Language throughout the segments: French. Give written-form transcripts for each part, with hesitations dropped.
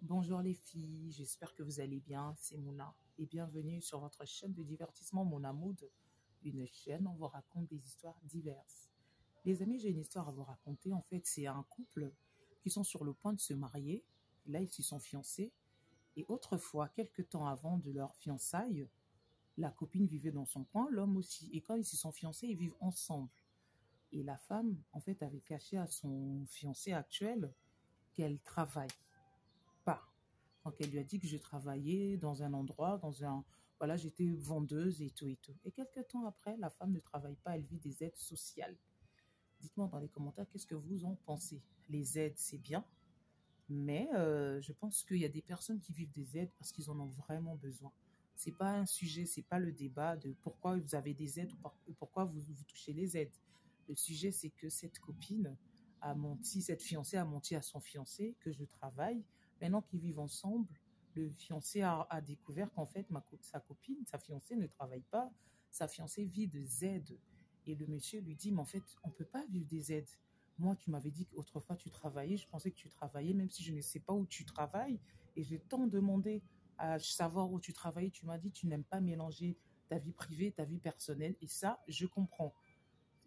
Bonjour les filles, j'espère que vous allez bien, c'est Mouna et bienvenue sur votre chaîne de divertissement Mouna Mood, une chaîne où on vous raconte des histoires diverses. Les amis, j'ai une histoire à vous raconter. En fait, c'est un couple qui sont sur le point de se marier. Là, ils se sont fiancés et autrefois, quelques temps avant de leur fiançailles, la copine vivait dans son coin, l'homme aussi. Et quand ils se sont fiancés, ils vivent ensemble. Et la femme, en fait, avait caché à son fiancé actuel qu'elle travaille pas. Donc, elle lui a dit que je travaillais dans un endroit, voilà, j'étais vendeuse et tout et tout. Et quelques temps après, la femme ne travaille pas, elle vit des aides sociales. Dites-moi dans les commentaires, qu'est-ce que vous en pensez? Les aides, c'est bien, mais je pense qu'il y a des personnes qui vivent des aides parce qu'ils en ont vraiment besoin. C'est pas un sujet, c'est pas le débat de pourquoi vous avez des aides ou pourquoi vous touchez les aides. Le sujet, c'est que cette copine a menti, cette fiancée a menti à son fiancé que je travaille. Maintenant qu'ils vivent ensemble, le fiancé a découvert qu'en fait, sa copine, sa fiancée ne travaille pas. Sa fiancée vit des aides. Et le monsieur lui dit, mais en fait, on ne peut pas vivre des aides. Moi, tu m'avais dit qu'autrefois tu travaillais, je pensais que tu travaillais, même si je ne sais pas où tu travailles. Et j'ai tant demandé à savoir où tu travailles. Tu m'as dit que tu n'aimes pas mélanger ta vie privée, ta vie personnelle. Et ça, je comprends.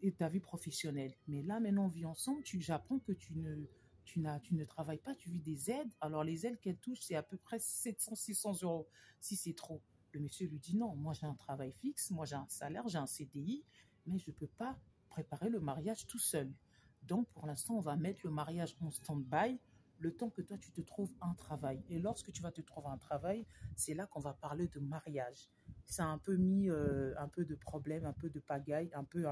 Et ta vie professionnelle. Mais là, maintenant, on vit ensemble. J'apprends que tu ne travailles pas, tu vis des aides. Alors, les aides qu'elle touche, c'est à peu près 700, 600 euros, si c'est trop. Le monsieur lui dit non, moi j'ai un travail fixe, moi j'ai un salaire, j'ai un CDI, mais je ne peux pas préparer le mariage tout seul. Donc, pour l'instant, on va mettre le mariage en stand-by le temps que toi, tu te trouves un travail. Et lorsque tu vas te trouver un travail, c'est là qu'on va parler de mariage. Ça a un peu mis un peu de problème, un peu de pagaille, un peu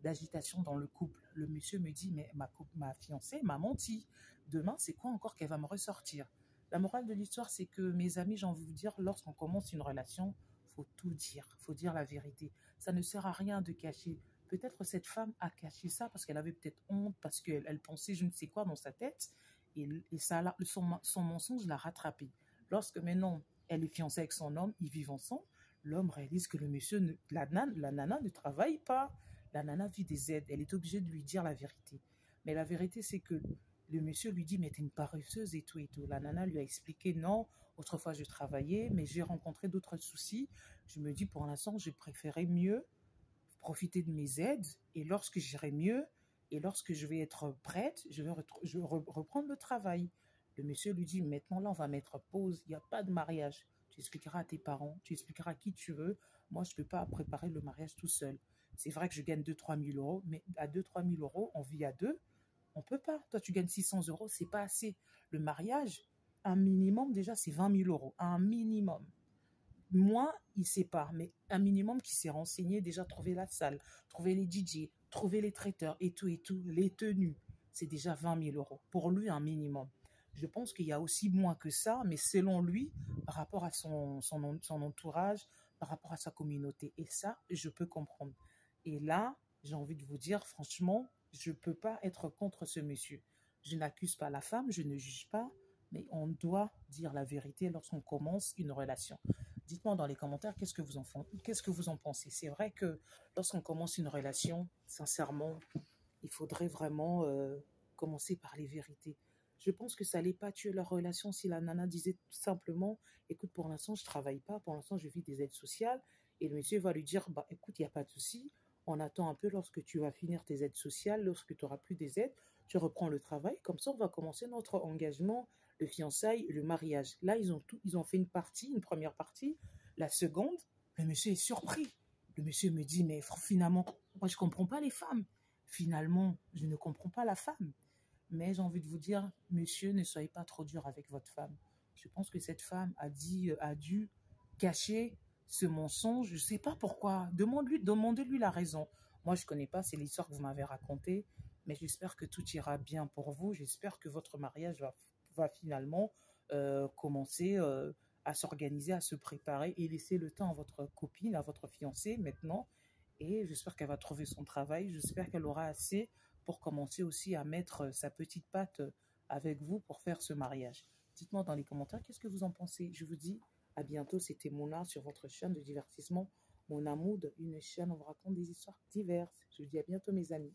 d'agitation dans le couple. Le monsieur me dit, mais ma fiancée m'a menti. Demain, c'est quoi encore qu'elle va me ressortir? La morale de l'histoire, c'est que mes amis, j'ai envie de vous dire, lorsqu'on commence une relation, faut tout dire, faut dire la vérité. Ça ne sert à rien de cacher. Peut-être cette femme a caché ça parce qu'elle avait peut-être honte, parce qu'elle pensait je ne sais quoi dans sa tête, et ça, son mensonge l'a rattrapée. Lorsque maintenant elle est fiancée avec son homme, ils vivent ensemble, l'homme réalise que le monsieur, la nana ne travaille pas. La nana vit des aides, elle est obligée de lui dire la vérité. Mais la vérité, c'est que le monsieur lui dit, mais t'es une paresseuse et tout et tout. La nana lui a expliqué, non, autrefois je travaillais, mais j'ai rencontré d'autres soucis. Je me dis, pour l'instant, je préférais mieux profiter de mes aides, et lorsque j'irai mieux, et lorsque je vais être prête, je vais reprendre le travail. Le monsieur lui dit, maintenant là, on va mettre pause, il n'y a pas de mariage. Tu expliqueras à tes parents, tu expliqueras à qui tu veux. Moi, je ne peux pas préparer le mariage tout seul. C'est vrai que je gagne 2 000 à 3 000 euros, mais à 2 000 à 3 000 euros, on vit à deux. On peut pas. Toi, tu gagnes 600 euros, c'est pas assez. Le mariage, un minimum, déjà, c'est 20 000 euros. Un minimum. Moi, il sait pas, mais un minimum qui s'est renseigné, déjà trouver la salle, trouver les DJ, trouver les traiteurs et tout, les tenues, c'est déjà 20 000 euros. Pour lui, un minimum. Je pense qu'il y a aussi moins que ça, mais selon lui, par rapport à son entourage, par rapport à sa communauté. Et ça, je peux comprendre. Et là, j'ai envie de vous dire, franchement, je ne peux pas être contre ce monsieur. Je n'accuse pas la femme, je ne juge pas, mais on doit dire la vérité lorsqu'on commence une relation. Dites-moi dans les commentaires qu'est-ce que vous en pensez. C'est vrai que lorsqu'on commence une relation, sincèrement, il faudrait vraiment commencer par les vérités. Je pense que ça n'allait pas tuer leur relation si la nana disait tout simplement, écoute, pour l'instant, je ne travaille pas, pour l'instant, je vis des aides sociales. Et le monsieur va lui dire, bah, écoute, il n'y a pas de souci, on attend un peu lorsque tu vas finir tes aides sociales, lorsque tu n'auras plus des aides, tu reprends le travail, comme ça, on va commencer notre engagement, le fiançailles, le mariage. Là, ils ont fait une première partie. La seconde, le monsieur est surpris. Le monsieur me dit, mais finalement, moi, je ne comprends pas les femmes. Finalement, je ne comprends pas la femme. Mais j'ai envie de vous dire, monsieur, ne soyez pas trop dur avec votre femme. Je pense que cette femme a dû cacher ce mensonge. Je ne sais pas pourquoi. Demandez-lui la raison. Moi, je ne connais pas, c'est l'histoire que vous m'avez racontée. Mais j'espère que tout ira bien pour vous. J'espère que votre mariage va finalement commencer à s'organiser, à se préparer et laisser le temps à votre copine, à votre fiancée maintenant. Et j'espère qu'elle va trouver son travail. J'espère qu'elle aura assez pour commencer aussi à mettre sa petite patte avec vous pour faire ce mariage. Dites-moi dans les commentaires qu'est-ce que vous en pensez. Je vous dis à bientôt. C'était Mona sur votre chaîne de divertissement Mona Mood, une chaîne où on vous raconte des histoires diverses. Je vous dis à bientôt mes amis.